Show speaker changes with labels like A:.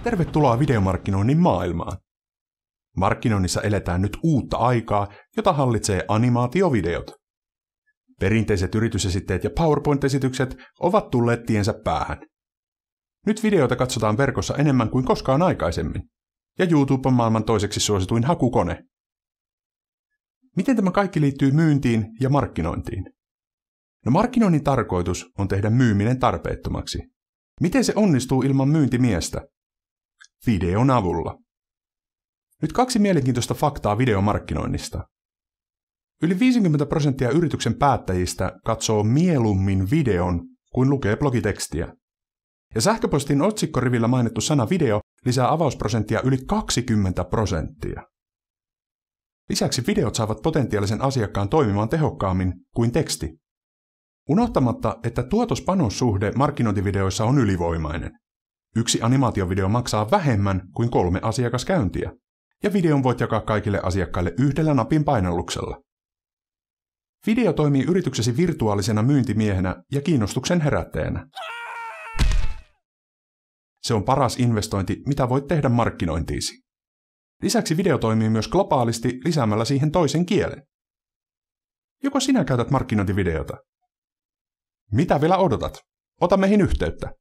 A: Tervetuloa videomarkkinoinnin maailmaan. Markkinoinnissa eletään nyt uutta aikaa, jota hallitsee animaatiovideot. Perinteiset yritysesitteet ja PowerPoint-esitykset ovat tulleet tiensä päähän. Nyt videoita katsotaan verkossa enemmän kuin koskaan aikaisemmin, ja YouTube on maailman toiseksi suosituin hakukone. Miten tämä kaikki liittyy myyntiin ja markkinointiin? No, markkinoinnin tarkoitus on tehdä myyminen tarpeettomaksi. Miten se onnistuu ilman myyntimiestä? Videon avulla. Nyt 2 mielenkiintoista faktaa videomarkkinoinnista. Yli 50% yrityksen päättäjistä katsoo mieluummin videon kuin lukee blogitekstiä. Ja sähköpostin otsikkorivillä mainittu sana video lisää avausprosenttia yli 20%. Lisäksi videot saavat potentiaalisen asiakkaan toimimaan tehokkaammin kuin teksti. Unohtamatta, että tuotos-panossuhde markkinointivideoissa on ylivoimainen. 1 animaatiovideo maksaa vähemmän kuin 3 asiakaskäyntiä, ja videon voit jakaa kaikille asiakkaille yhdellä napin painalluksella. Video toimii yrityksesi virtuaalisena myyntimiehenä ja kiinnostuksen herättäjänä. Se on paras investointi, mitä voit tehdä markkinointiisi. Lisäksi video toimii myös globaalisti lisäämällä siihen toisen kielen. Joko sinä käytät markkinointivideota? Mitä vielä odotat? Ota meihin yhteyttä.